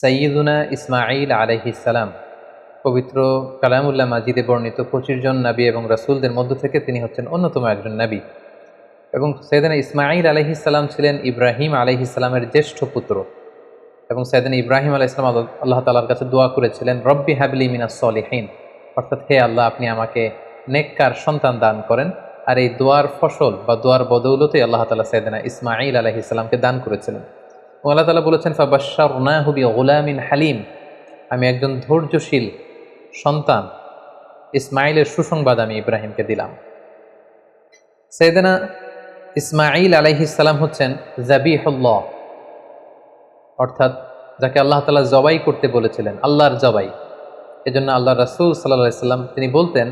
সাইয়্যিদুনা ইসমাঈল আলাইহিস সালাম পবিত্র কালামুল্লাহ মাজিদে বর্ণিত ২৫ জন নবী এবং রাসূলদের মধ্য থেকে তিনি হচ্ছেন অন্যতম একজন নবী। এবং সাইয়েদনা ইসমাঈল আলাইহিস সালাম ছিলেন ইব্রাহিম আলাইহিস সালামের জ্যেষ্ঠ পুত্র। এবং সাইয়েদনা ইব্রাহিম আলাইহিস সালাম আল্লাহ তাআলার কাছে দোয়া করেছিলেন, রব্বি হাবলি মিনাস সলিহিন, অর্থাৎ হে আল্লাহ, আপনি আমাকে নেককার সন্তান দান করেন। আর এই দোয়ার ফসল বা দোয়ার বদৌলতে আল্লাহ তাআলা সাইয়েদনা ইসমাঈল আলাইহিস সালামকে দান করেছিলেন। আল্লাহ তাআলা বলেছেন, ফাবাশশারনাহু বিগুলামিন হালিম, আমি একজন ধৈর্যশীল সন্তান ইসমাইলের সুসংবাদ আমি ইব্রাহিমকে দিলাম। সাইয়েদনা ইসমাঈল আলাইহিস সালাম হচ্ছেন যাবিহুল্লাহ, অর্থাৎ যাকে আল্লাহ তাআলা জবাই করতে বলেছিলেন, আল্লাহর জবাই। এজন্য আল্লাহ রাসূল সাল্লাল্লাহু আলাইহি সাল্লাম তিনি বলতেন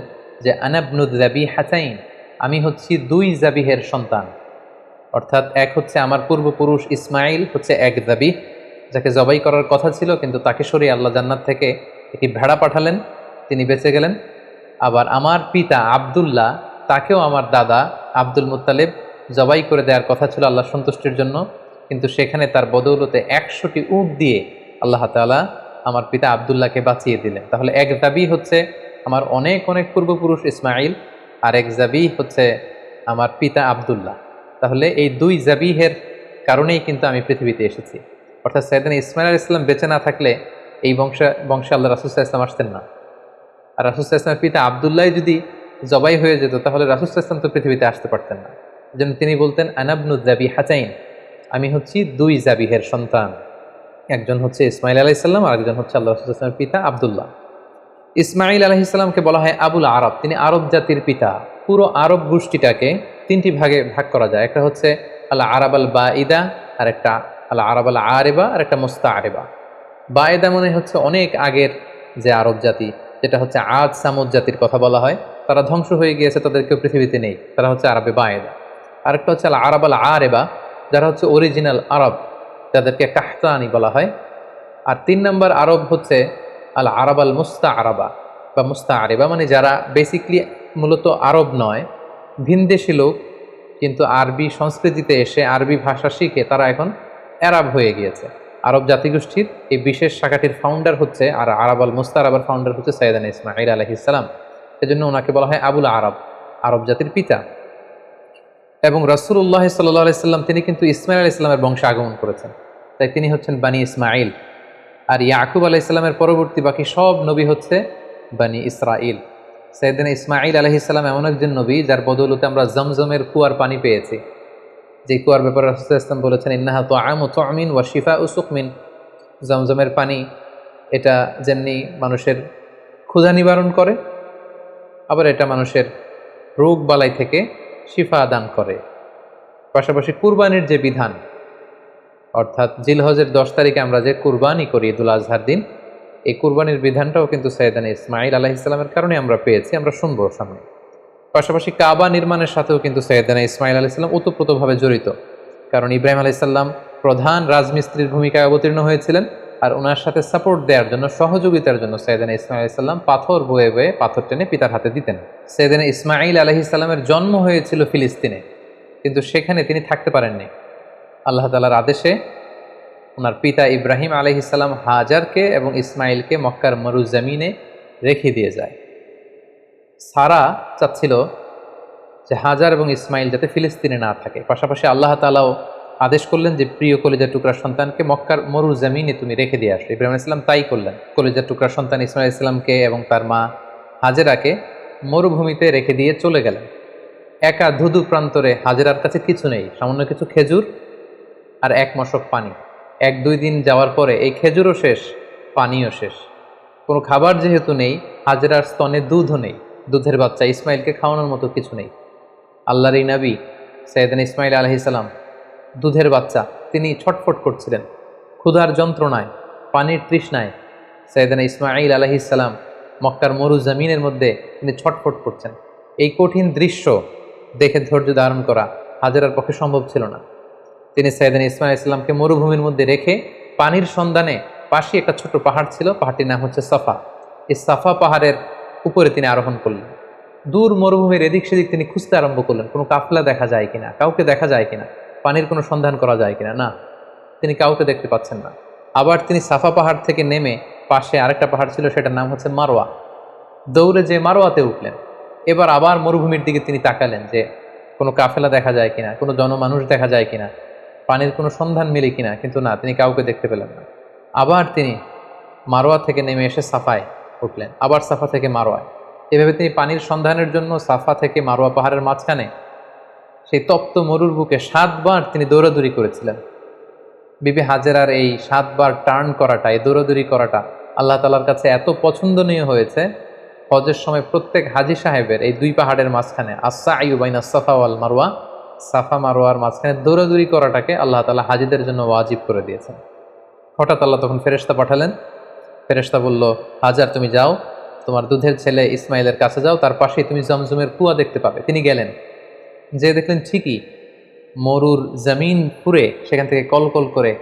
যে আনা ইবনু যাবিহাতাইন, আমি হচ্ছি দুই যাবিহের সন্তান। অর্থাৎ এক হচ্ছে আমার পূর্বপুরুষ ইসমাঈল, হচ্ছে এক যাবিহ, যাকে জবাই করার কথা ছিল কিন্তু তাকে সরিয়ে আল্লাহ জান্নাত থেকে একটি ভেড়া পাঠালেন, তিনি বেঁচে গেলেন। আবার আমার পিতা আব্দুল্লাহ, তাকেও আমার দাদা আব্দুল মুত্তালিব জবাই করে দেওয়ার কথা ছিল আল্লাহ সন্তুষ্টির জন্য, কিন্তু সেখানে তার বদৌলতে ১০০টি উট দিয়ে আল্লাহ তাআলা আমার পিতা আব্দুল্লাহকে বাঁচিয়ে দিলেন। তাহলে এক যাবি হচ্ছে আমার অনেক অনেক পূর্বপুরুষ ইসমাঈল, আর এক যাবি হচ্ছে আমার পিতা আব্দুল্লাহ। তাহলে এই দুই জাবিহের কারণেই কিন্তু আমি পৃথিবীতে এসেছি। অর্থাৎ সাইয়েদনা ইসমাঈল আলাইহিস সালাম বেঁচে না থাকলে এই বংশে আল্লাহ রাসূল সাল্লাল্লাহু আলাইহি ওয়াসাল্লাম আসতেন না। আর রাসূল সাল্লাল্লাহু আলাইহি ওয়াসাল্লামের পিতা আব্দুল্লাহ যদি জবাই হয়ে যেত তাহলে রাসূল সাল্লাল্লাহু আলাইহি ওয়াসাল্লাম তো পৃথিবীতে আসতে পারতেন না। এজন্য তিনি বলতেন আনা ইবনু যাবিহাতাইন, আমি হচ্ছি দুই জাবিহের সন্তান। একজন হচ্ছে ইসমাঈল আলাইহিস সালাম আর একজন হচ্ছে আল্লাহ রাসূল সাল্লাল্লাহু আলাইহি ওয়াসাল্লামের পিতা আব্দুল্লাহ। ইসমাঈল আলাইহিস সালামকে বলা হয় আবুল আরব, তিনি আরব জাতির পিতা। পুরো আরব গোষ্ঠীটাকে তিনটি ভাগে ভাগ করা যায়। একটা হচ্ছে আল আরাব আল বাঈদা, আর একটা আল আরাব আল আরিবা, আর একটা মুস্তাআরিবা। বাঈদা মানে হচ্ছে অনেক আগের যে আরব জাতি, যেটা হচ্ছে আদ সামুদ জাতির কথা বলা হয়, তারা ধ্বংস হয়ে গিয়েছে, তাদের কেউ পৃথিবীতে নেই, তারা হচ্ছে আরবে বাঈদা। আরেকটা হচ্ছে আল আরাব আল আরিবা, যারা হচ্ছে অরিজিনাল আরব, যাদেরকে কাহতানি বলা হয়। আর ৩ নম্বর আরব হচ্ছে আল আরাব আল মুস্তাআরাবা বা মুস্তাআরিবা, মানে যারা বেসিকলি মূলত আরব নয়, ভিনদেশী লোক, কিন্তু আরবি সংস্কৃতিতে এসে আরবি ভাষা শিখে তারা এখন আরব হয়ে গিয়েছে। আরব জাতিগোষ্ঠীর এই বিশেষ শাখাটির ফাউন্ডার হচ্ছে, আর আরাব আল মুস্তাআরাবার ফাউন্ডার হচ্ছে সাইয়েদনা ইসমাঈল আলাইহিস সালাম। এজন্য ওনাকে বলা হয় আবুল আরব, আরব জাতির পিতা। এবং রাসূলুল্লাহ সাল্লাল্লাহু আলাইহি সাল্লাম তিনি কিন্তু ইসমাঈল আলাইহিস সালামের বংশে আগমন করেছেন, তাই তিনি হচ্ছেন বানি ইসমাঈল। আর ইয়াকুব আলাইহিস সালামের পরবর্তী বাকি সব নবী হচ্ছে বানি ইসরাঈল। সাইয়েদনা ইসমাঈল আলাইহিস সালাম এমন একজন নবী যার বদৌলতে আমরা জমজমের কুয়ার পানি পেয়েছি। যে কুয়ার ব্যাপারে রাসূল সাল্লাল্লাহু আলাইহি ওয়াসাল্লাম বলেছেন, ইন্নাহা তুআমু তুমিন ওয়া শিফাউ সুকমিন, জমজমের পানি এটা যেমনি মানুষের ক্ষুধা নিবারণ করে, আবার এটা মানুষের রোগ বালাই থেকে শিফা দান করে। পাশাপাশি কুরবানির যে বিধান, অর্থাৎ জিলহজের 10 তারিখে আমরা যে কুরবানি করি ঈদুল আজহার দিন, এই কুরবানির বিধানটাও কিন্তু সাইয়েদনা ইসমাঈল আলাইহিস সালামের কারণে আমরা পেয়েছি, আমরা শুনবো সামনে। পাশাপাশি কাবা নির্মাণের সাথেও কিন্তু সাইয়েদনা ইসমাঈল আলাইহিস সালাম ওতপ্রোতভাবে জড়িত, কারণ ইব্রাহিম আলাইহিস সালাম প্রধান রাজমিস্ত্রির ভূমিকায় অবতীর্ণ হয়েছিলেন, আর ওনার সাথে সাপোর্ট দেওয়ার জন্য, সহযোগিতার জন্য সাইয়েদনা ইসমাঈল আলাইহিস সালাম পাথর বয়ে বয়ে পাথর টেনে পিতার হাতে দিতেন। সাইয়েদনা ইসমাঈল আলাইহিস সালামের জন্ম হয়েছিল ফিলিস্তিনে, কিন্তু সেখানে তিনি থাকতে পারেননি। আল্লাহ তাআলার আদেশে ওনার পিতা ইব্রাহিম আলাইহিস সালাম হাজারকে এবং ইসমাঈলকে মক্কার মরুজমিনে রেখে দিয়ে যায়। সারা চাচ্ছিল যে হাজার এবং ইসমাঈল যাতে ফিলিস্তিনে না থাকে। পাশাপাশি আল্লাহ তাআলাও আদেশ করলেন যে প্রিয় কলিজার টুকরার সন্তানকে মক্কার মরুজমিনে তুমি রেখে দিয়ে আসো। ইব্রাহিম আলাইহিস সালাম তাই করলেন, কলিজার টুকরার সন্তান ইসমাঈল আলাইহিস সালামকে এবং তার মা হাজেরাকে মরুভূমিতে রেখে দিয়ে চলে গেলেন। একা ধুধু প্রান্তরে, হাজেরার কাছে কিছু নেই, সামান্য কিছু খেজুর আর এক মশক পানি। 1-2 দিন যাওয়ার পরে এই খেজুরও শেষ, পানিও শেষ। কোনো খাবার যেহেতু নেই, হাজেরার স্তনে দুধও নেই, দুধের বাচ্চা ইসমাইলকে খাওয়ানোর মতো কিছু নেই। আল্লাহর এই নবী সাইয়েদনা ইসমাঈল আলাইহিস সালাম দুধের বাচ্চা, তিনি ছটফট করছিলেন ক্ষুধার যন্ত্রণায়, পানির তৃষ্ণায়। সাইয়েদনা ইসমাঈল আলাইহিস সালাম মক্কার মরুজমিনের মধ্যে তিনি ছটফট করছেন। এই কঠিন দৃশ্য দেখে ধৈর্য ধারণ করা হাজেরার পক্ষে সম্ভব ছিল না। তিনি সাইয়েদনা ইসমাঈল আলাইহিস সালামকে মরুভূমির মধ্যে রেখে পানির সন্ধানে পাশে একটা ছোট্ট পাহাড় ছিল, পাহাড়টির নাম হচ্ছে সাফা, এই সাফা পাহাড়ের উপরে তিনি আরোহণ করলেন। দূর মরুভূমির এদিক সেদিক তিনি খুঁজতে আরম্ভ করলেন, কোনো কাফলা দেখা যায় কিনা, কাউকে দেখা যায় কিনা, পানির কোনো সন্ধান করা যায় কিনা। না, তিনি কাউকে দেখতে পাচ্ছেন না। আবার তিনি সাফা পাহাড় থেকে নেমে পাশে আরেকটা পাহাড় ছিল, সেটার নাম হচ্ছে মারওয়া, দৌড়ে যে মারওয়াতে উঠলেন। এবার আবার মরুভূমির দিকে তিনি তাকালেন যে কোনো কাফেলা দেখা যায় কিনা, কোনো জনমানুষ দেখা যায় কিনা, পানির কোনো সন্ধান মেলে কিনা, কিন্তু না, তিনি কাউকে দেখতে পেলেন না। আবার তিনি মারোয়া থেকে নেমে এসে সাফায় উঠলেন, আবার সাফা থেকে মারোয়ায়। এভাবে তিনি পানির সন্ধানের জন্য সাফা থেকে মারোয়া পাহাড়ের মাঝখানে সেই তপ্ত মরুর বুকে 7 বার তিনি দৌড়াদৌড়ি করেছিলেন। বিবি হাজেরার এই 7 বার টার্ন করাটা, এই দৌড়াদৌড়ি করাটা আল্লাহ তাআলার কাছে এত পছন্দনীয় হয়েছে, হজের সময় প্রত্যেক হাজী সাহেবের এই 2 পাহাড়ের মাঝখানে আস-সা'য়ু বাইনা সাফা ওয়াল মারওয়া, সাফা মারওয়ার মাঝখানে দৌড়াদৌড়ি করাটাকে আল্লাহ তাআলা হাজীদের জন্য ওয়াজিব করে দিয়েছেন। হঠাৎ আল্লাহ তখন ফেরেশতা পাঠালেন। ফেরেশতা বলল, হাজার তুমি যাও, তোমার দুধের ছেলে ইসমাইলের কাছে যাও, তার পাশেই তুমি জমজমের কুয়া দেখতে পাবে। তিনি গেলেন, যে দেখলেন ঠিকই মরুর জমিন পুড়ে সেখান থেকে কলকল করে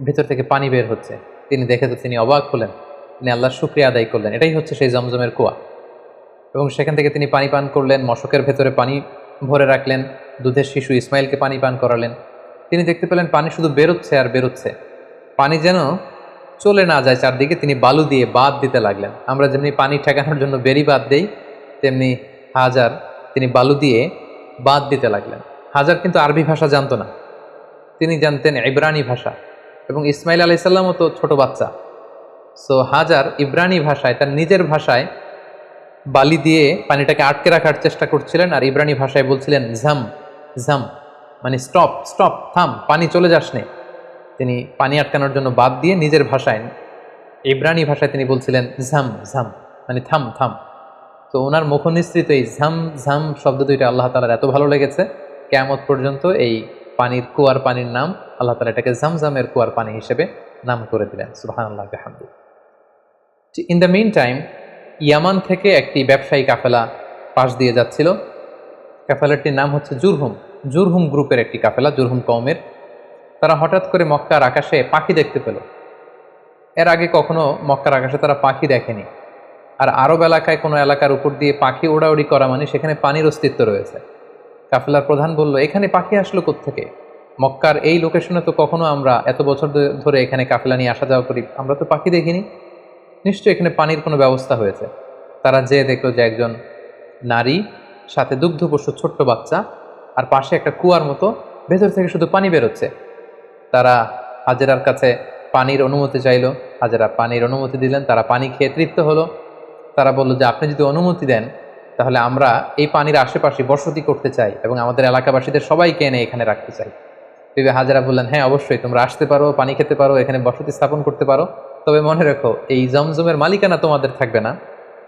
ভেতর থেকে পানি বের হচ্ছে। তিনি দেখে তো তিনি অবাক হলেন, তিনি আল্লাহর শুকরিয়া আদায় করলেন, এটাই হচ্ছে সেই জমজমের কুয়া। এবং সেখান থেকে তিনি পানি পান করলেন, মশকের ভেতরে পানি ভরে রাখলেন, দুধের শিশু ইসমাইলকে পানি পান করালেন। তিনি দেখতে পেলেন পানি শুধু বেরোচ্ছে আর বেরোচ্ছে, পানি যেন চলে না যায় চারদিকে। তিনি বালু দিয়ে বাঁধ দিতে লাগলেন। আমরা যেমনি পানি ঠেকানোর জন্য বেরি বাঁধ দেই, তেমনি হাজার তিনি বালু দিয়ে বাঁধ দিতে লাগলেন। হাজার কিন্তু আরবি ভাষা জানতো না, তিনি জানতেন ইব্রানি ভাষা, এবং ইসমাইল আলাইহিস সালামও তো ছোট বাচ্চা। সো হাজার ইব্রানি ভাষায়, তার নিজের ভাষায় বালি দিয়ে পানিটাকে আটকে রাখার চেষ্টা করছিলেন, আর ইব্রানি ভাষায় বলছিলেন ঝাম ঝাম, মানে স্টপ স্টপ, থাম, পানি চলে যাস নে। তিনি পানি আটকানোর জন্য বাদ দিয়ে নিজের ভাষায়, ইব্রানি ভাষায় তিনি বলছিলেন ঝাম ঝাম, মানে থাম থাম। তো ওনার মুখনিসৃত এই ঝাম ঝাম শব্দ দুইটা আল্লাহ তাআলার এত ভালো লেগেছে, কিয়ামত পর্যন্ত এই পানির কুয়ার পানির নাম আল্লাহ তাআলা এটাকে ঝামঝামের কুয়ার পানি হিসেবে নাম করে দিলেন। সুবহানাল্লাহ ওয়া বিহামদিহি। ইন দ্য মিন টাইম, ইয়ামান থেকে একটি ব্যবসায়ী কাফেলা পাশ দিয়ে যাচ্ছিল। কাফেলাটির নাম হচ্ছে জুরহুম। জুরহুম গ্রুপের একটি কাফেলা, জুরহুম কওমের। তারা হঠাৎ করে মক্কার আকাশে পাখি দেখতে পেল। এর আগে কখনো মক্কার আকাশে তারা পাখি দেখেনি। আর আরব এলাকায় কোনো এলাকার উপর দিয়ে পাখি ওড়াউড়ি করা মানে সেখানে পানির অস্তিত্ব রয়েছে। কাফেলার প্রধান বলল, এখানে পাখি আসলো কোত্থেকে? মক্কার এই লোকেশনে তো কখনো আমরা এত বছর ধরে এখানে কাফেলা নিয়ে আসা যাওয়া করি, আমরা তো পাখি দেখিনি, নিশ্চয়ই এখানে পানির কোনো ব্যবস্থা হয়েছে। তারা যেয়ে দেখলো যে একজন নারী, সাথে দুগ্ধপোষ্য ছোট্ট বাচ্চা, আর পাশে একটা কুয়ার মতো, ভেতর থেকে শুধু পানি বেরোচ্ছে। তারা হাজেরার কাছে পানির অনুমতি চাইল, হাজেরা পানির অনুমতি দিলেন। তারা পানি খেয়ে তৃপ্ত হলো। তারা বলল যে আপনি যদি অনুমতি দেন তাহলে আমরা এই পানির আশেপাশে বসতি করতে চাই এবং আমাদের এলাকাবাসীদের সবাইকে এনে এখানে রাখতে চাই। বিবি হাজেরা বললেন, হ্যাঁ অবশ্যই, তোমরা আসতে পারো, পানি খেতে পারো, এখানে বসতি স্থাপন করতে পারো, তবে মনে রেখো এই জমজমের মালিকানা তোমাদের থাকবে না,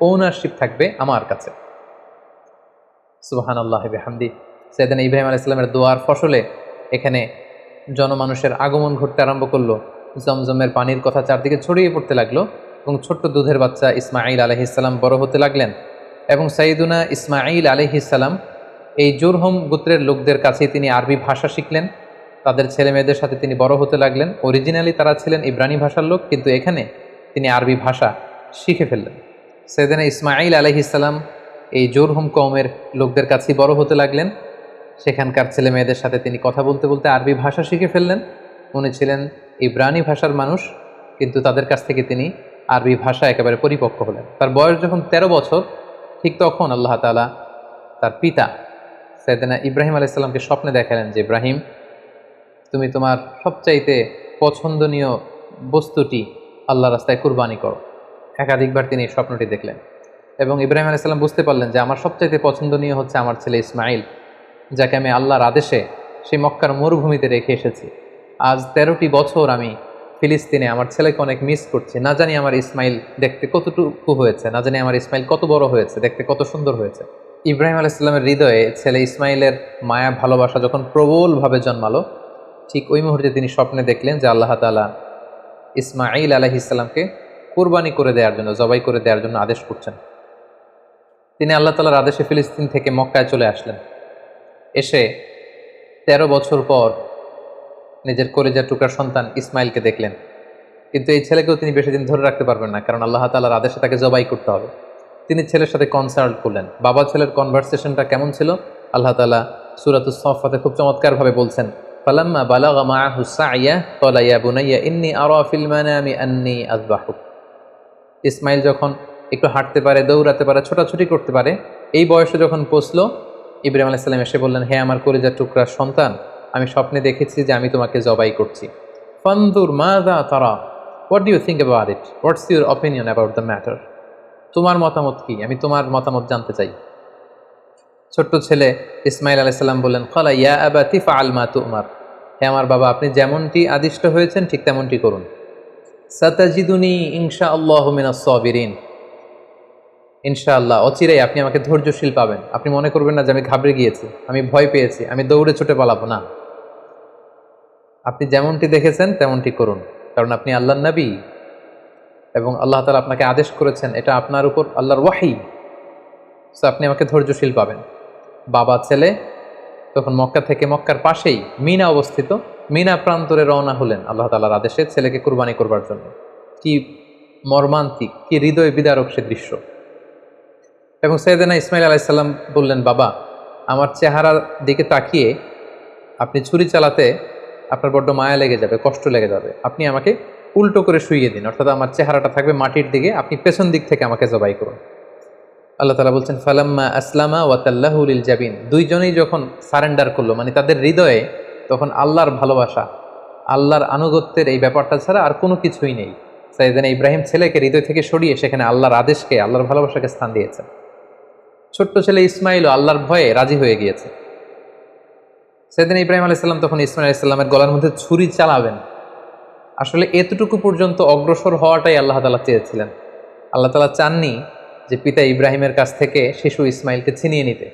ওনারশিপ থাকবে আমার কাছে। সুবহানাল্লাহি ওয়া বিহামদিহি। সাইয়েদনা ইব্রাহিম আলাইহিস সালামের দোয়ার ফসলে এখানে জনমানুষের আগমন ঘটতে আরম্ভ করলো। জমজমের পানির কথা চারদিকে ছড়িয়ে পড়তে লাগলো এবং ছোট্ট দুধের বাচ্চা ইসমাঈল আলাইহিস সালাম বড় হতে লাগলেন। এবং সাইয়েদুনা ইসমাঈল আলাইহিস সালাম এই জুরহুম গোত্রের লোকদের কাছেই তিনি আরবি ভাষা শিখলেন। তাদের ছেলে মেয়েদের সাথে তিনি বড় হতে লাগলেন। অরিজিনালি তারা ছিলেন ইব্রানি ভাষার লোক, কিন্তু এখানে তিনি আরবি ভাষা শিখে ফেললেন। সাইয়েদনা ইসমাঈল আলাইহিস সালাম এই জুরহুম কওমের লোকদের কাছেই বড় হতে লাগলেন। সেখানকার ছেলে মেয়েদের সাথে তিনি কথা বলতে বলতে আরবি ভাষা শিখে ফেললেন। উনি ছিলেন ইব্রানি ভাষার মানুষ, কিন্তু তাদের কাছ থেকে তিনি আরবি ভাষা একেবারে পরিপক্ক হলেন। তার বয়স যখন 13 বছর, ঠিক তখন আল্লাহ তাআলা তার পিতা সাইয়েদনা ইব্রাহিম আলাইহিস সালামকে স্বপ্নে দেখালেন যে ইব্রাহিম, তুমি তোমার সবচাইতে পছন্দনীয় বস্তুটি আল্লাহর রাস্তায় কুরবানি করো। একাধিকবার তিনি এই স্বপ্নটি দেখলেন এবং ইব্রাহিম আলাইহিস সালাম বুঝতে পারলেন যে আমার সবচাইতে পছন্দনীয় হচ্ছে আমার ছেলে ইসমাঈল, যাকে আমি আল্লাহর আদেশে সেই মক্কার মরুভূমিতে রেখে এসেছি। আজ 13টি বছর আমি ফিলিস্তিনে আমার ছেলেকে অনেক মিস করছি। না জানি আমার ইসমাইল দেখতে কতটুকু হয়েছে, না জানি আমার ইসমাইল কত বড় হয়েছে, দেখতে কত সুন্দর হয়েছে। ইব্রাহিম আলাইহিস সালামের হৃদয়ে ছেলে ইসমাইলের মায়া ভালোবাসা যখন প্রবলভাবে জন্মালো, ঠিক ওই মুহূর্তে তিনি স্বপ্নে দেখলেন যে আল্লাহ তাআলা ইসমাঈল আলাইহিস সালামকে কুরবানি করে দেওয়ার জন্য, জবাই করে দেওয়ার জন্য আদেশ করছেন। তিনি আল্লাহ তাআলার আদেশে ফিলিস্তিন থেকে মক্কায় চলে আসলেন। এসে 13 বছর পর নিজের কলিজার টুকরার সন্তান ইসমাইলকে দেখলেন, কিন্তু এই ছেলেকেও তিনি বেশি দিন ধরে রাখতে পারবেন না, কারণ আল্লাহ তাআলার আদেশে তাকে জবাই করতে হবে। তিনি ছেলের সাথে কনসাল্ট করলেন। বাবা ছেলের কনভারসেশনটা কেমন ছিল আল্লাহ তাআলা সূরাতুস সাফফাতে খুব চমৎকারভাবে বলছেন ফালাম্মা বালাগা মাআহু সা'য়া ক্বালা ইয়া বুনাইয়া ইন্নী আরা ফিল মানামি আন্নী আযবাহুক। ইসমাইল যখন একটু হাঁটতে পারে, দৌড়াতে পারে, ছোটাছুটি করতে পারে, এই বয়সে যখন পৌঁছলো, ইব্রাহিম আলাইহিস সালাম এসে বললেন, হে আমার কলিজার টুকরার সন্তান, আমি স্বপ্নে দেখেছি যে আমি তোমাকে জবাই করছি। ফানদুর মাযা তারা, what do you think about it, what's your opinion about the matter, তোমার মতামত কি, আমি তোমার মতামত জানতে চাই। ছোট্ট ছেলে ইসমাইল আলাইহিস সালাম বললেন, ক্বালা ইয়া আবাতি ফাআল মা তু'মার, হে আমার বাবা, আপনি যেমনটি আদিষ্ট হয়েছেন ঠিক তেমনটি করুন। সাতাজিদুনি ইনশাআল্লাহু মিনাস সাবিরিন, ইনশাআল্লাহ অচিরেই আপনি আমাকে ধৈর্যশীল পাবেন। আপনি মনে করবেন না যে আমি ঘাবড়ে গিয়েছি, আমি ভয় পেয়েছি, আমি দৌড়ে ছুটে পালাবো না। আপনি যেমনটি দেখেছেন তেমনটি করুন, কারণ আপনি আল্লাহর নবী এবং আল্লাহ তাআলা আপনাকে আদেশ করেছেন, এটা আপনার উপর আল্লাহর ওয়াহী, সো আপনি আমাকে ধৈর্যশীল পাবেন। বাবা ছেলে তখন মক্কা থেকে, মক্কার পাশেই মিনা অবস্থিত, মিনা প্রান্তরে রওনা হলেন আল্লাহ তাআলার আদেশে ছেলেকে কুরবানি করবার জন্য। কি মর্মান্তিক, কি হৃদয় বিদারক সে দৃশ্য। এবং সাইয়েদনা ইসমাইল আলাইহিস সালাম বললেন, বাবা, আমার চেহারার দিকে তাকিয়ে আপনি ছুরি চালাতে আপনার বড্ড মায়া লেগে যাবে, কষ্ট লেগে যাবে, আপনি আমাকে উল্টো করে শুইয়ে দিন, অর্থাৎ আমার চেহারাটা থাকবে মাটির দিকে, আপনি পেছন দিক থেকে আমাকে জবাই করুন। আল্লাহ তাআলা বলছেন, ফালাম্মা আসলামা ওয়া তাল্লাহু লিল জাবিন, দুইজনেই যখন সারেন্ডার করলো, মানে তাদের হৃদয়ে তখন আল্লাহর ভালোবাসা, আল্লাহর আনুগত্যের এই ব্যাপারটা ছাড়া আর কোনো কিছুই নেই। সাইয়েদনা ইব্রাহিম ছেলেকে হৃদয় থেকে সরিয়ে সেখানে আল্লাহর আদেশকে, আল্লাহর ভালোবাসাকে স্থান দিয়েছেন। ছোট্ট ছেলে ইসমাইলও আল্লাহর ভয়ে রাজি হয়ে গিয়েছে। সাইয়েদনা ইব্রাহিম আলাইহিস সালাম তখন ইসমাইল আলাইহিস সালামের গলার মধ্যে ছুরি চালাবেন, আসলে এতটুকু পর্যন্ত অগ্রসর হওয়াটাই আল্লাহ তাআলা চেয়েছিলেন। আল্লাহ তাআলা চাননি যে পিতা ইব্রাহিমের কাছ থেকে শিশু ইসমাইলকে ছিনিয়ে নিতে।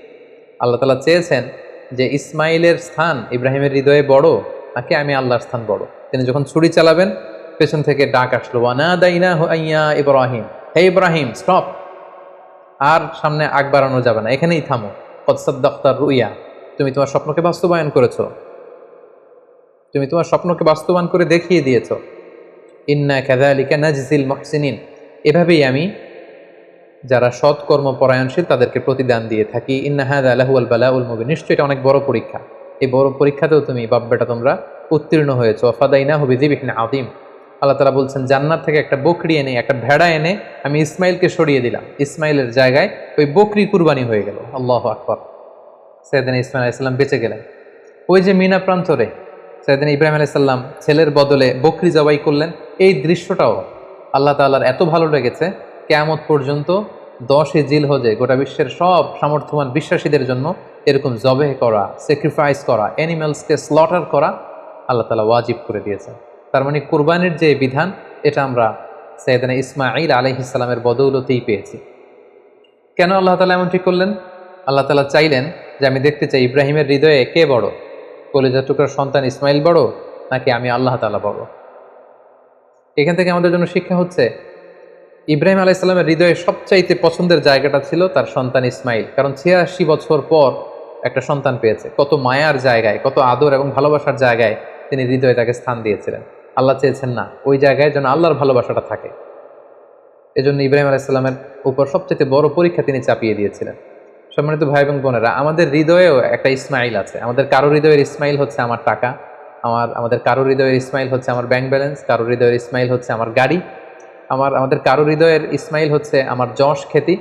আল্লাহ তাআলা চেয়েছেন যে ইসমাইলের স্থান ইব্রাহিমের হৃদয়ে বড় নাকি আমি আল্লাহর স্থান বড়। তিনি যখন ছুরি চালাবেন, পেছন থেকে ডাক আসলো, ওয়ানাদাইনাহু আইয়া ইব্রাহিম, হে ইব্রাহিম স্টপ, আর সামনে আগ বাড়ানো যাবে না, এখানেই থামো। কদ সাদ্দাক্তার রুইয়া, তুমি তোমার স্বপ্নকে বাস্তবায়ন করেছো, তুমি তোমার স্বপ্নকে বাস্তবায়ন করে দেখিয়ে দিয়েছো। ইন্না কাযালিকা নাজজিল মুহসিনিন, এভাবেই আমি যারা সৎ কর্ম পরায়ণশীল তাদেরকে প্রতিদান দিয়ে থাকি। ইন্না হাযা লাহুয়াল বালাউল মুবিন, নিশ্চয়ই এটা অনেক বড় পরীক্ষা, এই বড় পরীক্ষাতেও তুমি বাপ বেটা তোমরা উত্তীর্ণ হয়েছো। ফাদাইনাহু বিযিবহিন আযীম, আল্লাহ তাআলা বলছেন, জান্নাত থেকে একটা বকরি এনে, একটা ভেড়া এনে আমি ইসমাইলকে সরিয়ে দিলাম, ইসমাইলের জায়গায় ওই বকরি কুরবানি হয়ে গেল। আল্লাহু আকবার। সাইয়েদনা ইসমাইল আলাইহিস সালাম বেঁচে গেলেন। ওই যে মিনা প্রান্তরে সাইয়েদনা ইব্রাহিম আলাইহিস সালাম ছেলের বদলে বকরি জবাই করলেন, এই দৃশ্যটাও আল্লাহ তাআলার এত ভালো লেগেছে, কিয়ামত পর্যন্ত 10 জিলহজে গোটা বিশ্বের সব সামর্থ্যবান বিশ্বাসীদের জন্য এরকম জবেহ করা, স্যাক্রিফাইস করা, অ্যানিমালসকে স্লটার করা আল্লাহ তাআলা ওয়াজিব করে দিয়েছেন। তার মানে কুরবানির যে বিধান, এটা আমরা সাইয়েদনা ইসমাঈল আলাইহিস সালামের বদৌলতেই পেয়েছি। কেন আল্লাহ তাআলা এমনটি করলেন? আল্লাহ তাআলা চাইলেন যে আমি দেখতে চাই ইব্রাহিমের হৃদয়ে কে বড়, কলিজার টুকরার সন্তান ইসমাইল বড় নাকি আমি আল্লাহ তাআলা বড়। এখান থেকে আমাদের জন্য শিক্ষা হচ্ছে, ইব্রাহিম আলাইহিস সালামের হৃদয়ে সবচাইতে পছন্দের জায়গাটা ছিল তার সন্তান ইসমাইল, কারণ 86 বছর পর একটা সন্তান পেয়েছে। কত মায়ার জায়গায়, কত আদর এবং ভালোবাসার জায়গায় তিনি হৃদয়ে তাকে স্থান দিয়েছিলেন। আল্লাহ চেয়েছেন না, ওই জায়গায় যেন আল্লাহর ভালোবাসাটা থাকে। এজন্য ইব্রাহিম আলাইহিস সালামের উপর সবচেয়ে বড় পরীক্ষা তিনি চাপিয়ে দিয়েছিলেন। সম্মানিত ভাই এবং বোনেরা, আমাদের হৃদয়েও একটা ইসমাইল আছে। আমাদের কারো হৃদয়ের ইসমাইল হচ্ছে আমার টাকা, আমাদের কারো হৃদয়ের ইসমাইল হচ্ছে আমার ব্যাংক ব্যালেন্স, কারো হৃদয়ের ইসমাইল হচ্ছে আমার গাড়ি, আমাদের কারো হৃদয়ের ইসমাইল হচ্ছে আমার যশ খ্যাতি।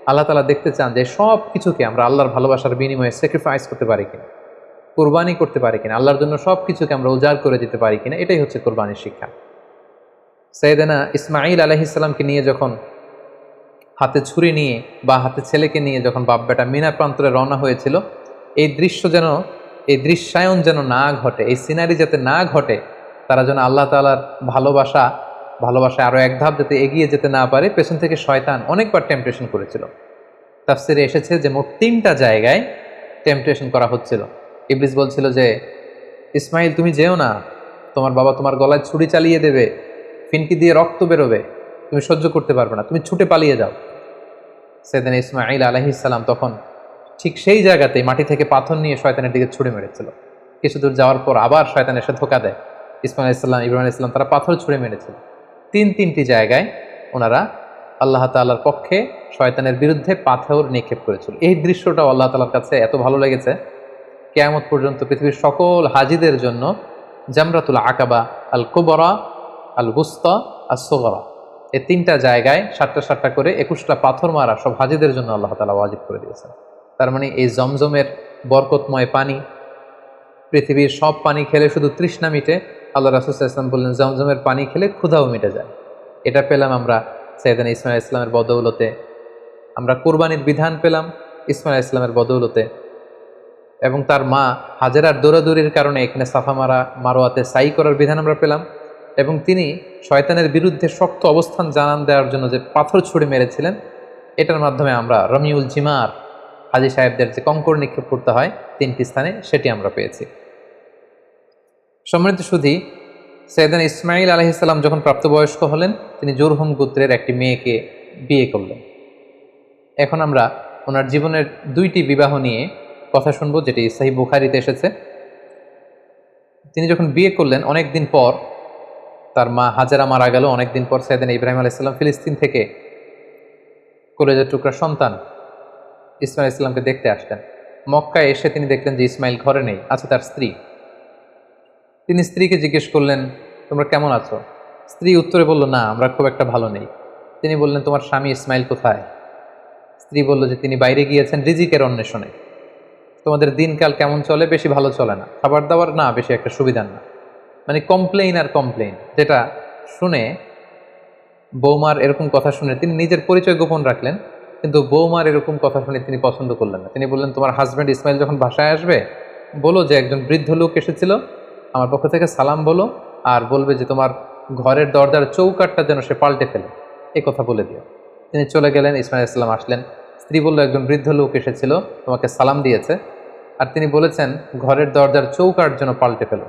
আল্লাহ তাআলা দেখতে চান যে সব কিছুকে আমরা আল্লাহর ভালোবাসার বিনিময়ে স্যাক্রিফাইস করতে পারি কিনা, কুরবানি করতে পারি কিনা, আল্লাহর জন্য সব কিছুকে আমরা উজাড় করে দিতে পারি কিনা। এটাই হচ্ছে কুরবানির শিক্ষা। সাইয়েদনা ইসমাঈল আলাইহিস সালামকে নিয়ে যখন হাতে ছুরি নিয়ে বা হাতে ছেলেকে নিয়ে যখন বাপ বেটা মিনা প্রান্তরে রওনা হয়েছিল, এই দৃশ্যায়ন যেন না ঘটে, এই সিনারি যাতে না ঘটে, তারা যেন আল্লাহ তাআলার ভালোবাসায় আরো এক ধাপ যাতে এগিয়ে যেতে না পারে, পেছন থেকে শয়তান অনেকবার টেম্পটেশন করেছিল। তাফসিরে এসেছে যে মোট 3টা জায়গায় টেম্পটেশন করা হচ্ছিল। ইবলিস বলছিল যে, ইসমাইল তুমি যেও না, তোমার বাবা তোমার গলায় ছুরি চালিয়ে দেবে, ফিনকি দিয়ে রক্ত বেরোবে, তুমি সহ্য করতে পারবে না, তুমি ছুটে পালিয়ে যাও। সাইয়েদনা ইসমাঈল আলাইহিস সালাম তখন ঠিক সেই জায়গাতেই মাটি থেকে পাথর নিয়ে শয়তানের দিকে ছুঁড়ে মেরেছিল। কিছু দূর যাওয়ার পর আবার শয়তান এসে ধোঁকা দেয়। ইসমাঈল আলাইহিস সালাম, ইব্রাহিম আলাইহিস সালাম তারা পাথর ছুঁড়ে মেরেছিল। 3টি জায়গায় ওনারা আল্লাহ তাআলার পক্ষে শয়তানের বিরুদ্ধে পাথর নিক্ষেপ করেছিল। এই দৃশ্যটাও আল্লাহ তাআলার কাছে এত ভালো লেগেছে কিয়ামত পর্যন্ত পৃথিবীর সকল হাজিদের জন্য জামরাতুল আকাবা, আল কুবরা, আল গুস্তা, আর সোগরা, এই 3টা জায়গায় 7টা করে 21টা পাথর মারা সব হাজিদের জন্য আল্লাহ তাআলা ওয়াজিব করে দিয়েছেন। তার মানে এই জমজমের বরকতময় পানি, পৃথিবীর সব পানি খেলে শুধু তৃষ্ণা মিটে, আল্লাহ রাসূল সাল্লাল্লাহু আলাইহি ওয়াসাল্লাম বললেন জমজমের পানি খেলে ক্ষুধাও মিটে যায়। এটা পেলাম আমরা সাইয়েদনা ইসমাঈল আলাইহিস সালামের বদৌলতে, আমরা কুরবানির বিধান পেলাম ইসমাঈল আলাইহিস সালামের বদৌলতে, এবং তার মা হাজেরার দৌড়াদৌড়ির কারণে এখানে সাফা মারোয়াতে সাই করার বিধান আমরা পেলাম, এবং তিনি শয়তানের বিরুদ্ধে শক্ত অবস্থান জানান দেওয়ার জন্য যে পাথর ছুঁড়ে মেরেছিলেন, এটার মাধ্যমে আমরা রমিউল জিমার, হাজী সাহেবদের যে কঙ্কর নিক্ষেপ করতে হয় 3টি স্থানে, সেটি আমরা পেয়েছি। সম্মানিত সুধী, সাইয়েদনা ইসমাঈল আলাইহিস সালাম যখন প্রাপ্তবয়স্ক হলেন, তিনি জুরহুম গোত্রের একটি মেয়েকে বিয়ে করলেন। এখন আমরা ওনার জীবনের 2টি বিবাহ নিয়ে কথা শুনবো, যেটি সহিহ বুখারীতে এসেছে। তিনি যখন বিয়ে করলেন, অনেকদিন পর তার মা হাজেরা মারা গেল। অনেকদিন পর সাইয়েদনা ইব্রাহিম আলাইহিস সালাম ফিলিস্তিন থেকে কলেজের টুকরা সন্তান ইসমাঈল আলাইহিস সালামকে দেখতে আসলেন। মক্কায় এসে তিনি দেখলেন যে ইসমাঈল ঘরে নেই, আছে তার স্ত্রী। তিনি স্ত্রীকে জিজ্ঞেস করলেন, তোমরা কেমন আছো? স্ত্রী উত্তরে বলল, না, আমরা খুব একটা ভালো নেই। তিনি বললেন, তোমার স্বামী ইসমাঈল কোথায়? স্ত্রী বলল যে তিনি বাইরে গিয়েছেন রিজিকের অন্বেষণে। তোমাদের দিনকাল কেমন চলে? বেশি ভালো চলে না, খাবার দাবার না বেশি একটা সুবিধার না। মানে কমপ্লেইন আর কমপ্লেইন, যেটা শুনে বৌমার এরকম কথা শুনে তিনি নিজের পরিচয় গোপন রাখলেন, কিন্তু বৌমার এরকম কথা শুনে তিনি পছন্দ করলেন না। তিনি বললেন, তোমার হাজব্যান্ড ইসমাঈল যখন বাসায় আসবে, বলো যে একজন বৃদ্ধ লোক এসেছিল, আমার পক্ষ থেকে সালাম বলো, আর বলবে যে তোমার ঘরের দরজার চৌকাঠটা যেন সে পাল্টে ফেলে, এই কথা বলে দিও। তিনি চলে গেলেন, ইসমাঈল আলাইহিস সালাম আসলেন। স্ত্রী বলল, একজন বৃদ্ধ লোক এসেছিল, তোমাকে সালাম দিয়েছে, আর তিনি বলেছেন ঘরের দরজার চৌকাঠ যেন পাল্টে ফেলো।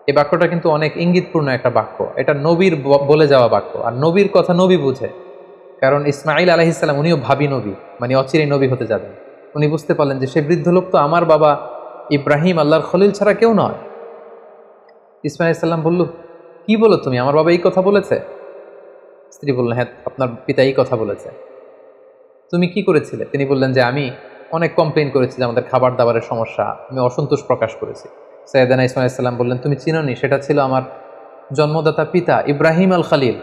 এই বাক্যটা কিন্তু অনেক ইঙ্গিতপূর্ণ একটা বাক্য। এটা নবীর বলে যাওয়া বাক্য, আর নবীর কথা নবী বুঝে। কারণ ইসমাঈল আলাইহিস সালাম উনিও ভাবী নবী, মানে অচিরেই নবী হতে যাবেন। উনি বুঝতে পারলেন যে সেই বৃদ্ধ লোক তো আমার বাবা ইব্রাহিম, আল্লাহর খলিল ছাড়া কেউ নয়। ইসমাঈল আলাইহিস সালাম বলল, কি বলো তুমি, আমার বাবা এই কথা বলেছে? স্ত্রী বললেন, হ্যাঁ, আপনার পিতা এই কথা বলেছে। তুমি কি করেছিলে? তিনি বললেন যে আমি অনেক কমপ্লেইন করেছি যে আমাদের খাবার দাবারের সমস্যা, আমি অসন্তোষ প্রকাশ করেছি। সাইয়েদনা ইসমাঈল আলাইহিস সালাম বললেন, তুমি চিনোনি, সেটা ছিল আমার জন্মদাতা পিতা ইব্রাহিম আল খলিল,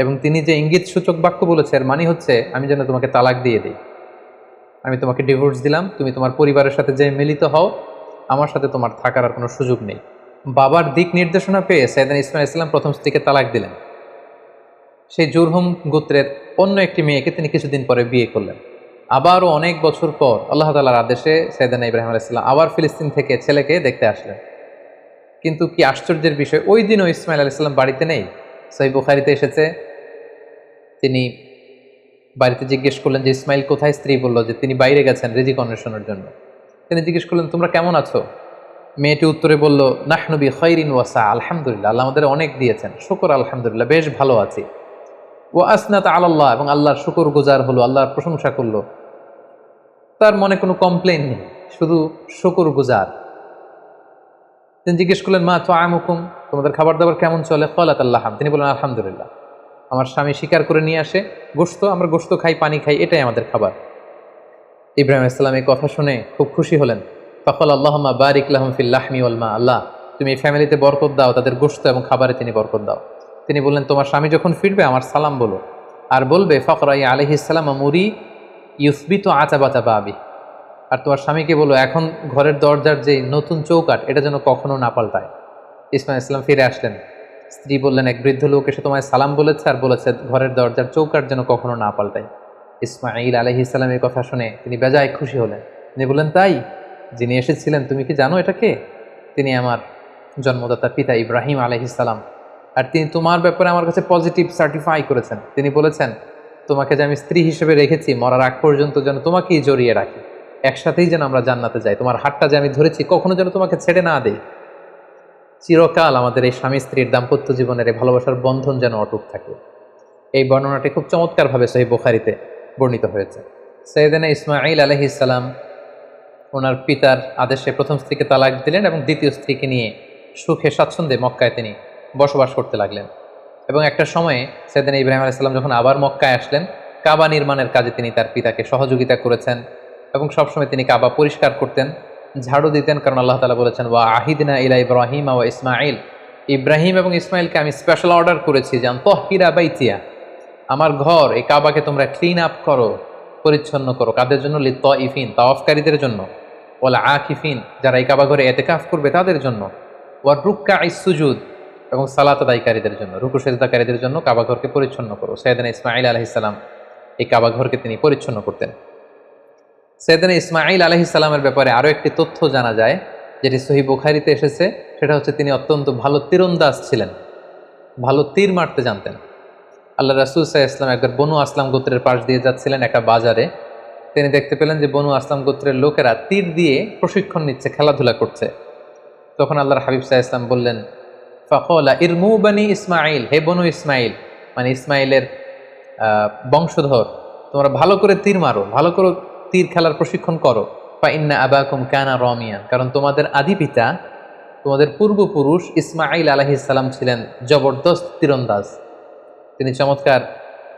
এবং তিনি যে ইঙ্গিত সূচক বাক্য বলেছে এর মানে হচ্ছে আমি যেন তোমাকে তালাক দিয়ে দিই, আমি তোমাকে ডিভোর্স দিলাম, তুমি তোমার পরিবারের সাথে যে মিলিত হও, আমার সাথে তোমার থাকার আর কোনো সুযোগ নেই। বাবার দিক নির্দেশনা পেয়ে সাইয়েদনা ইসমাঈল আলাইহিস সালাম প্রথম স্ত্রীকে তালাক দিলেন। সেই জুরহুম গোত্রের অন্য একটি মেয়েকে তিনি কিছুদিন পরে বিয়ে করলেন। আবারও অনেক বছর পর আল্লাহ তাআলার আদেশে সাইয়েদনা ইব্রাহিম আলাইহিস সালাম আবার ফিলিস্তিন থেকে ছেলেকে দেখতে আসলেন। কিন্তু কি আশ্চর্যের বিষয়, ওই দিনও ইসমাঈল আলাইহিস সালাম বাড়িতে নেই। সহিহ বুখারীতে এসেছে, তিনি বাড়িতে জিজ্ঞেস করলেন যে ইসমাঈল কোথায়? স্ত্রী বলল যে তিনি বাইরে গেছেন রিজিক অন্বেষণের জন্য। তিনি জিজ্ঞেস করলেন, তোমরা কেমন আছো? মেয়েটি উত্তরে বলল, নাহনু বি খাইরিন ওয়া সা, আলহামদুলিল্লাহ, আল্লাহ আমাদের অনেক দিয়েছেন, শুকর আলহামদুলিল্লাহ, বেশ ভালো আছি। ওয়া আসনাত আলাল্লাহ, এবং আল্লাহর শুকর গুজার হলো, আল্লাহর প্রশংসা করলো। তার মনে কোনো কমপ্লেইন নেই, শুধু শুকর গুজার। তিনি জিজ্ঞেস করলেন, মা তুআমুকুম, তোমাদের খাবার দাবার কেমন চলে? ক্বালাত আল্লাহ, তিনি বললেন আলহামদুলিল্লাহ, আমার স্বামী শিকার করে নিয়ে আসে গোশত, আমরা গোশত খাই, পানি খাই, এটাই আমাদের খাবার। ইব্রাহিম আলাইহিস সালাম এই কথা শুনে খুব খুশি হলেন। ফাকাল আল্লাহুম্মা বারিক লাহুম ফিল লাহমি ওয়াল মা, আল্লাহ তুমি এই ফ্যামিলিতে বরকত দাও, তাদের গোশত এবং খাবারে তিনি বরকত দাও। তিনি বললেন, তোমার স্বামী যখন ফিরবে আমার সালাম বলো, আর বলবে ফাকরাই আলাইহিস সালাম মুরি ইউসবিতু আতাবাতা বাবি, আর তোমার স্বামীকে বলো এখন ঘরের দরজার যে নতুন চৌকাঠ এটা যেন কখনো না পাল্টায়। ইসমাঈল আলাইহিস সালাম ফিরে আসলেন। স্ত্রী বললেন, এক বৃদ্ধ লোক এসে তোমায় সালাম বলেছে আর বলেছে ঘরের দরজার চৌকাঠ যেন কখনো না পাল্টায়। ইসমাঈল আলাইহিস সালাম এই কথা শুনে তিনি বেজায় খুশি হলেন। তিনি বললেন, তাই, যিনি এসেছিলেন তুমি কি জানো এটা কে? তিনি আমার জন্মদাতা পিতা ইব্রাহিম আলাইহিস সালাম, আর তিনি তোমার ব্যাপারে আমার কাছে পজিটিভ সার্টিফাই করেছেন। তিনি বলেছেন তোমাকে যে আমি স্ত্রী হিসেবে রেখেছি, মরার আগ পর্যন্ত যেন তোমাকেই জড়িয়ে রাখি, একসাথেই যেন আমরা জান্নাতে যাই, তোমার হাতটা যে আমি ধরেছি কখনো যেন তোমাকে ছেড়ে না দেই, চিরকাল আমাদের এই স্বামী স্ত্রীর দাম্পত্য জীবনের এই ভালোবাসার বন্ধন যেন অটুট থাকে। এই বর্ণনাটি খুব চমৎকারভাবে সহিহ বুখারীতে বর্ণিত হয়েছে। সাইয়েদনা ইসমাঈল আলাইহিস সালাম ওনার পিতার আদেশে প্রথম স্ত্রীকে তালাক দিলেন এবং দ্বিতীয় স্ত্রীকে নিয়ে সুখে স্বাচ্ছন্দ্যে মক্কায় তিনি বসবাস করতে লাগলেন। এবং একটা সময়ে সাইয়েদনা ইব্রাহিম আলাইহিস সালাম যখন আবার মক্কায় আসলেন, কাবা নির্মাণের কাজে তিনি তার পিতাকে সহযোগিতা করেছেন এবং সবসময় তিনি কাবা পরিষ্কার করতেন ঝাড়ু দিতেন, কারণ আল্লাহ তাআলা বলেছেন ওয়া আহিদনা ইলা ইব্রাহিম ওয়া ইসমাঈল, ইব্রাহিম এবং ইসমাইলকে আমি স্পেশাল অর্ডার করেছি যে তাহহিরা বাইতিয়া, আমার ঘর এই কাবাকে তোমরা ক্লিন আপ করো, পরিচ্ছন্ন করো। কাদের জন্য? লিত্তাইফিন, তাওয়াফকারীদের জন্য, ওয়াল আকিফিন, যারা এই কাবা ঘরে ইতিকাফ করবে তাদের জন্য, ওয়ার রুকআইস সুজুদ, এবং সালাত আদায়কারীদের জন্য, রুকু সিজদাকারীদের জন্য কাবা ঘরকে পরিচ্ছন্ন করো। সাইয়েদনা ইসমাঈল আলাইহিস সালাম এই কাবা ঘরকে তিনি পরিচ্ছন্ন করতেন। সাইয়েদনা ইসমাঈল আলাইহিস সালামের ব্যাপারে আরো একটি তথ্য জানা যায়, যেটি সহিহ বুখারীতে এসেছে। সেটা হচ্ছে তিনি অত্যন্ত ভালো তীরন্দাজ ছিলেন, ভালো তীর মারতে জানতেন। আল্লাহ রাসূল সাল্লাল্লাহু আলাইহি ওয়াসাল্লাম একবার বনু আসলাম গোত্রের পাশ দিয়ে যাচ্ছিলেন একটা বাজারে। তিনি দেখতে পেলেন যে বনু আসলাম গোত্রের লোকেরা তীর দিয়ে প্রশিক্ষণ নিচ্ছে, খেলাধুলা করছে। তখন আল্লাহর হাবিব সাল্লাল্লাহু আলাইহি ওয়াসাল্লাম বললেন, ফাকালা ইরমু বানি ইসমাঈল, হে বনু ইসমাঈল, মানে ইসমাইলের বংশধর, তোমরা ভালো করে তীর মারো, ভালো করে তীর খেলার প্রশিক্ষণ করো। ফা ইন্না আবাকুম কানা রামিয়ান, কারণ তোমাদের আদি পিতা, তোমাদের পূর্বপুরুষ ইসমাঈল আলাইহিস সালাম ছিলেন জবরদস্ত তীরন্দাজ। তিনি চমৎকার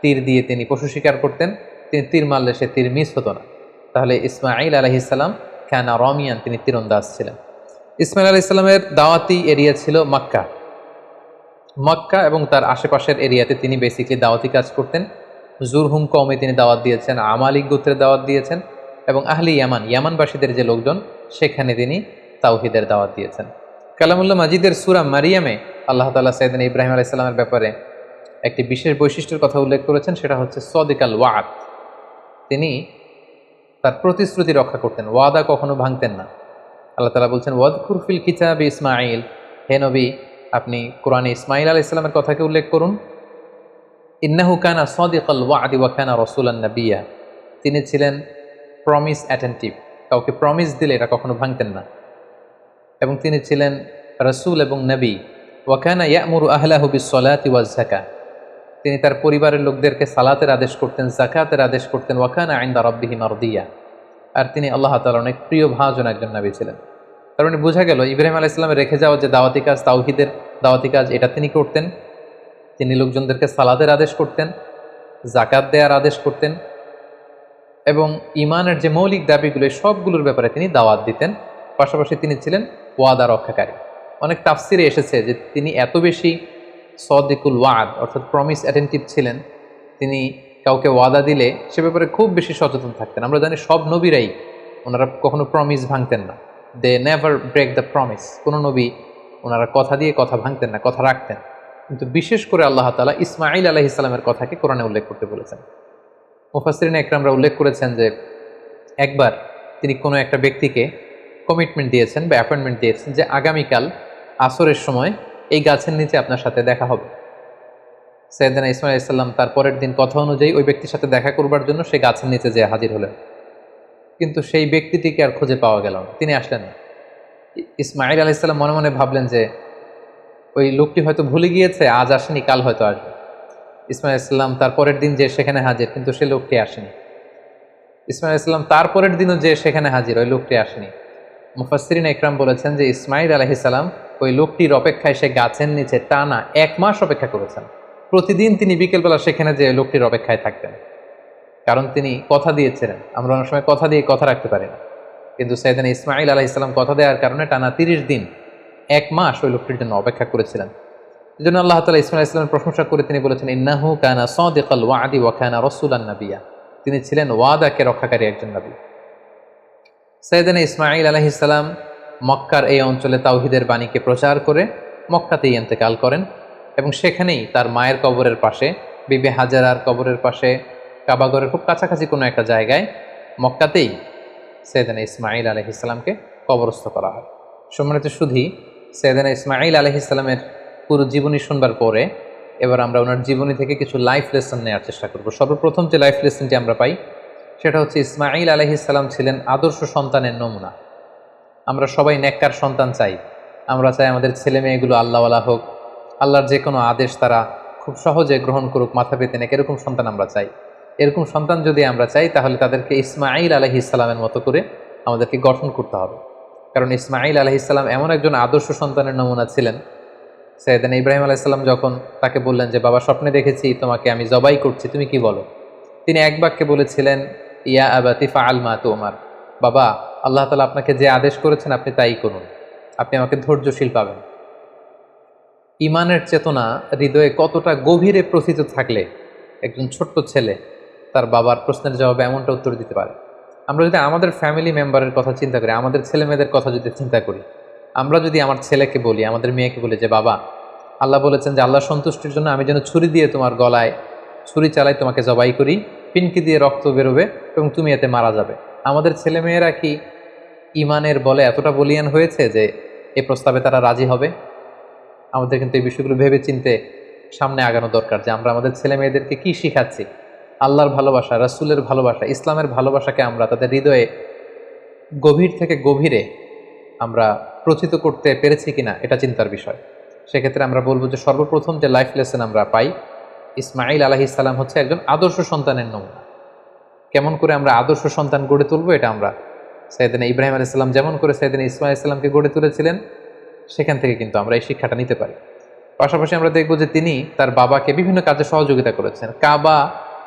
তীর দিয়ে তিনি পশু শিকার করতেন, তিনি তীর মারলে সে তীর মিস হতো না। তাহলে ইসমাঈল আলাইহিস সালাম কানা রামিয়ান, তিনি তীরন্দাজ ছিলেন। ইসমাঈল আলাইহিস সালামের দাওয়াতি এরিয়া ছিল মক্কা। মক্কা এবং তার আশেপাশের এরিয়াতে তিনি বেসিকলি দাওয়াতি কাজ করতেন। জুরহুম কওমে তিনি দাওয়াত দিয়েছেন, আমালিক গোত্রের দাওয়াত দিয়েছেন, এবং আহলি ইয়ামান, ইয়ামানবাসীদের যে লোকজন, সেখানে তিনি তাওহীদের দাওয়াত দিয়েছেন। কালামুল্লাহ মাজিদের সূরা মারিয়ামে আল্লাহ তাআলা সাইয়েদনা ইব্রাহিম আলাইহিস সালামের ব্যাপারে একটি বিশেষ বৈশিষ্ট্যের কথা উল্লেখ করেছেন, সেটা হচ্ছে সাদিকাল ওয়াদ। তিনি তার প্রতিশ্রুতি রক্ষা করতেন, ওয়াদা কখনো ভাঙতেন না। আল্লাহ তাআলা বলছেন ওয়াদকুর ফিল কিতাবি ইসমাঈল, হে নবী আপনি কোরআনে ইসমাঈল আলাইহিস সালামের কথাকে উল্লেখ করুন। ইন্নাহু কানা সাদিকাল ওয়াদি ওয়া কানা রাসূলান নাবিয়্যা, তিনি ছিলেন প্রমিস অ্যাটেন্টিভ, কাউকে প্রমিস দিলে এটা কখনো ভাঙতেন না, এবং তিনি ছিলেন রাসূল এবং নবী। ওয়া কানা ইয়া'মুরু আহলাহু বিস-সালাতি ওয়াজ-যাকাত, তিনি তার পরিবারের লোকদেরকে সালাতের আদেশ করতেন, যাকাতের আদেশ করতেন। ওয়া কানা ইনদা রাব্বিহি মারদিয়া, আর তিনি আল্লাহ তাআলার অনেক প্রিয় ভাজন একজন নবী ছিলেন। তার মানে বোঝা গেল ইব্রাহিম আলাইহিস সালামের রেখে যাওয়া যে দাওয়াতি কাজ, তাওহীদের দাওয়াতি কাজ, এটা তিনি করতেন। তিনি লোকজনদেরকে সালাতের আদেশ করতেন, যাকাত দেওয়ার আদেশ করতেন, এবং ইমানের যে মৌলিক দাবিগুলো সবগুলোর ব্যাপারে তিনি দাওয়াত দিতেন। পাশাপাশি তিনি ছিলেন ওয়াদা রক্ষাকারী। অনেক তাফসিরে এসেছে যে তিনি এত বেশি সাদিকুল ওয়াদ অর্থাৎ প্রমিস অ্যাটেন্টিভ ছিলেন, তিনি কাউকে ওয়াদা দিলে সে ব্যাপারে খুব বেশি সচেতন থাকতেন। আমরা জানি সব নবীরাই ওনারা কখনো প্রমিস ভাঙতেন না, they never break the promise. কোনো নবী ওনারা কথা দিয়ে কথা ভাঙতেন না, কথা রাখতেন। কিন্তু বিশেষ করে আল্লাহ তাআলা ইসমাঈল আলাইহিস সালামের কথাকে কোরআনে উল্লেখ করতে বলেছেন। মুফাসসিরিন ইকরামরা উল্লেখ করেছেন যে একবার তিনি কোনো একটা ব্যক্তিকে কমিটমেন্ট দিয়েছেন বা অ্যাপয়েন্টমেন্ট দিয়েছেন যে আগামীকাল আসরের সময় এই গাছের নিচে আপনার সাথে দেখা হবে। সাইয়েদনা ইসমাঈল আলাইহিস সালাম তার পরের দিন কথা অনুযায়ী ওই ব্যক্তির সাথে দেখা করবার জন্য সেই গাছের নিচে যেয়ে হাজির হলেন, কিন্তু সেই ব্যক্তিটিকে আর খুঁজে পাওয়া গেল না, তিনি আসলেন না। ইসমাঈল আলাইহিস সালাম মনে মনে ভাবলেন যে ওই লোকটি হয়তো ভুলে গিয়েছে, আজ আসেনি, কাল হয়তো আসবে। ইসমাঈল আলাইহিস সালাম তার পরের দিন যে সেখানে হাজির, কিন্তু সেই লোকটি আসেনি। ইসমাঈল আলাইহিস সালাম তার পরের দিনও যে সেখানে হাজির, ওই লোকটি আসেনি। মুফাসসিরিন ইকরাম বলেছেন যে ইসমাঈল আলাইহিস সালাম ওই লোকটির অপেক্ষায় সে গাছের নিচে টানা 1 মাস অপেক্ষা করেছেন। প্রতিদিন তিনি বিকেলবেলা সেখানে যে লোকটির অপেক্ষায় থাকতেন, কারণ তিনি কথা দিয়েছিলেন। আমরা অনেক সময় কথা দিয়ে কথা রাখতে পারি না, কিন্তু সাইয়েদনা ইসমাঈল আলাইহিস সালাম কথা দেওয়ার কারণে টানা 30 দিন 1 মাস ওই লোকটির জন্য অপেক্ষা করেছিলেন। এই জন্য আল্লাহ তাআলা ইসমাঈল আলাইহিস সালামের প্রশংসা করে তিনি বলেছেন ইন্নাহু কানা সাদিকাল ওয়াদি ওয়া কানা রাসূলান নাবিয়্যা, তিনি ছিলেন ওয়াদাকে রক্ষাকারী একজন নবী। সাইয়েদনা ইসমাঈল আলাইহিস সালাম মক্কার এই অঞ্চলে তাওহীদের বাণীকে প্রচার করে মক্কাতেই ইন্তেকাল করেন, এবং সেখানেই তার মায়ের কবরের পাশে, বিবি হাজারার কবরের পাশে, কাবাগরের খুব কাছাকাছি কোনো একটা জায়গায় মক্কাতেই সাইয়েদনা ইসমাঈল আলাইহিস সালামকে কবরস্থ করা হয়। সম্মানিত সুধী, সাইয়েদনা ইসমাঈল আলাইহিস সালামের পুরো জীবনী শুনবার পরে এবার আমরা ওনার জীবনী থেকে কিছু লাইফ লেসন নেওয়ার চেষ্টা করব। সর্বপ্রথম যে লাইফ লেসনটি আমরা পাই সেটা হচ্ছে ইসমাঈল আলাইহিস সালাম ছিলেন আদর্শ সন্তানের নমুনা। আমরা সবাই নেককার সন্তান চাই, আমরা চাই আমাদের ছেলে মেয়েগুলো আল্লাহওয়ালা হোক, আল্লাহর যে কোনো আদেশ তারা খুব সহজে গ্রহণ করুক, মাথা পেতে নেক, এরকম সন্তান আমরা চাই। এরকম সন্তান যদি আমরা চাই তাহলে তাদেরকে ইসমাঈল আলাইহিস সালামের মতো করে আমাদেরকে গঠন করতে হবে, কারণ ইসমাঈল আলাইহিস সালাম এমন একজন আদর্শ সন্তানের নমুনা ছিলেন। সাইয়েদনা ইব্রাহিম আলাইহিস সালাম যখন তাকে বললেন যে বাবা স্বপ্নে দেখেছি তোমাকে আমি জবাই করছি, তুমি কি বলো? তিনি এক বাক্যে বলেছিলেন ইয়া আবাতি ফাআল মা তুমার, বাবা আল্লাহ তাআলা আপনাকে যে আদেশ করেছেন আপনি তাই করুন, আপনি আমাকে ধৈর্যশীল পাবেন। ঈমানের চেতনা হৃদয়ে কতটা গভীরে প্রথিত থাকলে একজন ছোট্ট ছেলে তার বাবার প্রশ্নের জবাবে এমনটা উত্তর দিতে পারে। আমরা যদি আমাদের ফ্যামিলি মেম্বারের কথা চিন্তা করি, আমাদের ছেলে মেয়েদের কথা যদি চিন্তা করি, আমরা যদি আমার ছেলেকে বলি, আমাদের মেয়েকে বলি যে বাবা, আল্লাহ বলেছেন যে আল্লাহ সন্তুষ্টির জন্য আমি যেন ছুরি দিয়ে তোমার গলায় ছুরি চালাই, তোমাকে জবাই করি, পিনকি দিয়ে রক্ত বেরোবে এবং তুমি এতে মারা যাবে। আমাদের ছেলে মেয়েরা কি ঈমানের বলে এতটা বলিয়ান হয়েছে যে এই প্রস্তাবে তারা রাজি হবে? আমাদের কিন্তু এই বিষয়গুলো ভেবে চিনতে সামনে আগানো দরকার, যে আমরা আমাদের ছেলে মেয়েদেরকে কি শিখাচ্ছি। আল্লাহর ভালোবাসা, রাসূলের ভালোবাসা, ইসলামের ভালোবাসাকে আমরা তাদের হৃদয়ে গভীর থেকে গভীরে আমরা প্রচিত করতে পেরেছি কিনা, এটা চিন্তার বিষয়। সেক্ষেত্রে আমরা বলবো যে সর্বপ্রথম যে লাইফ লেসন আমরা পাই, ইসমাঈল আলাইহিস সালাম হচ্ছে একজন আদর্শ সন্তানের নমুনা। কেমন করে আমরা আদর্শ সন্তান গড়ে তুলবো, এটা আমরা সাইয়েদনা ইব্রাহিম আলাইহিস সালাম যেমন করে সাইয়েদনা ইসমাঈল আলাইহিস সালামকে গড়ে তুলেছিলেন, সেখান থেকে কিন্তু আমরা এই শিক্ষাটা নিতে পারি। পাশাপাশি আমরা দেখব যে তিনি তার বাবাকে বিভিন্ন কাজে সহযোগিতা করেছেন। কাবা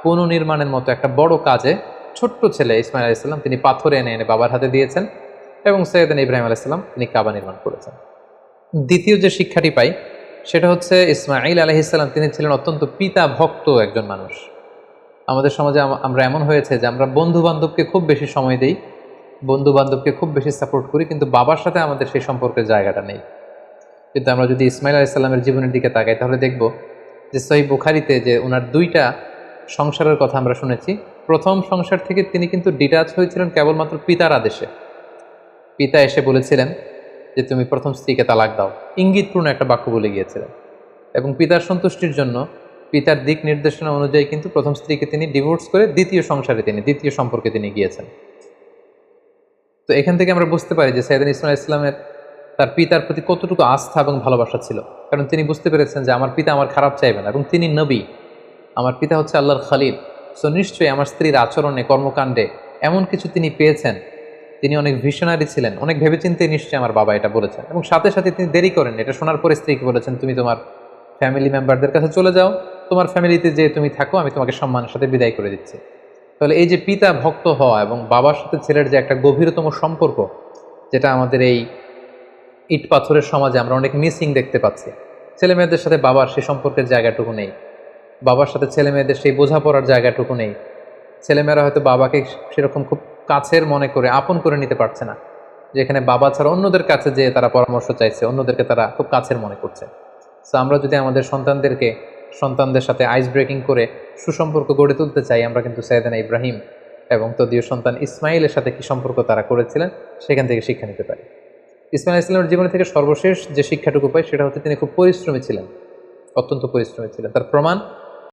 পুনর্নির্মাণের মতো একটা বড় কাজে ছোট্ট ছেলে ইসমাঈল আলাইহিস সালাম তিনি পাথর এনে এনে বাবার হাতে দিয়েছেন এবং সাইয়েদনা ইব্রাহিম আলাইহিস সালাম তিনি কাবা নির্মাণ করেছেন। দ্বিতীয় যে শিক্ষাটি পাই সেটা হচ্ছে ইসমাঈল আলাইহিস সালাম তিনি ছিলেন অত্যন্ত পিতা ভক্ত একজন মানুষ। আমাদের সমাজে আমরা এমন হয়েছে যে আমরা বন্ধু বান্ধবকে খুব বেশি সময় দিই, বন্ধু বান্ধবকে খুব বেশি সাপোর্ট করি, কিন্তু বাবার সাথে আমাদের সেই সম্পর্কের জায়গাটা নেই। কিন্তু আমরা যদি ইসমাঈল আলাইহিস সালামের জীবনের দিকে তাকাই তাহলে দেখব যে সহিহ বুখারীতে যে ওনার দুইটা সংসারের কথা আমরা শুনেছি। প্রথম সংসার থেকে তিনি কিন্তু ডিটাচ হয়েছিলেন কেবলমাত্র পিতার আদেশে। পিতা এসে বলেছিলেন যে তুমি প্রথম স্ত্রীকে তালাক দাও, ইঙ্গিতপূর্ণ একটা বাক্য বলে গিয়েছিলেন, এবং পিতার সন্তুষ্টির জন্য পিতার দিক নির্দেশনা অনুযায়ী কিন্তু প্রথম স্ত্রীকে তিনি ডিভোর্স করে দ্বিতীয় সংসারে দ্বিতীয় সম্পর্কে তিনি গিয়েছেন। তো এখান থেকে আমরা বুঝতে পারি যে সাইয়েদনা ইসমাঈল আলাইহিস সালামের তার পিতার প্রতি কতটুকু আস্থা এবং ভালোবাসা ছিল। কারণ তিনি বুঝতে পেরেছেন যে আমার পিতা আমার খারাপ চাইবে না, এবং তিনি নবী, আমার পিতা হচ্ছে আল্লাহর খলিল। সো নিশ্চয়ই আমার স্ত্রীর আচরণে, কর্মকাণ্ডে এমন কিছু তিনি পেয়েছেন, তিনি অনেক ভিশনারি ছিলেন, অনেক ভেবেচিন্তে নিশ্চয়ই আমার বাবা এটা বলেছেন। এবং সাথে সাথে তিনি দেরি করেন, এটা শোনার পরে স্ত্রীকে বলেছেন তুমি তোমার ফ্যামিলি মেম্বারদের কাছে চলে যাও, তোমার ফ্যামিলিতে যে তুমি থাকো, আমি তোমাকে সম্মানের সাথে বিদায় করে দিচ্ছি। তাহলে এই যে পিতা ভক্ত হওয়া এবং বাবার সাথে ছেলের যে একটা গভীরতম সম্পর্ক, যেটা আমাদের এই ইট পাথরের সমাজে আমরা অনেক মিসিং দেখতে পাচ্ছি। ছেলে মেয়েদের সাথে বাবার সেই সম্পর্কের জায়গাটুকু নেই, বাবার সাথে ছেলে মেয়েদের সেই বোঝাপড়ার জায়গাটুকু নেই। ছেলেমেয়েরা হয়তো বাবাকে সেরকম খুব কাছের মনে করে আপন করে নিতে পারছে না, যেখানে বাবা ছাড়া অন্যদের কাছে যে তারা পরামর্শ চাইছে, অন্যদেরকে তারা খুব কাছের মনে করছে। সো আমরা যদি আমাদের সন্তানদের সাথে আইস ব্রেকিং করে সুসম্পর্ক গড়ে তুলতে চাই, আমরা কিন্তু সাইয়েদনা ইব্রাহিম এবং তদীয় সন্তান ইসমাইলের সাথে কি সম্পর্ক তারা করেছিলেন সেখান থেকে শিক্ষা নিতে পারি। ইসমাঈল আলাইহিস সালামের জীবনে থেকে সর্বশেষ যে শিক্ষাটুকু পাই সেটা হচ্ছে তিনি খুব পরিশ্রমী ছিলেন, অত্যন্ত পরিশ্রমী ছিলেন। তার প্রমাণ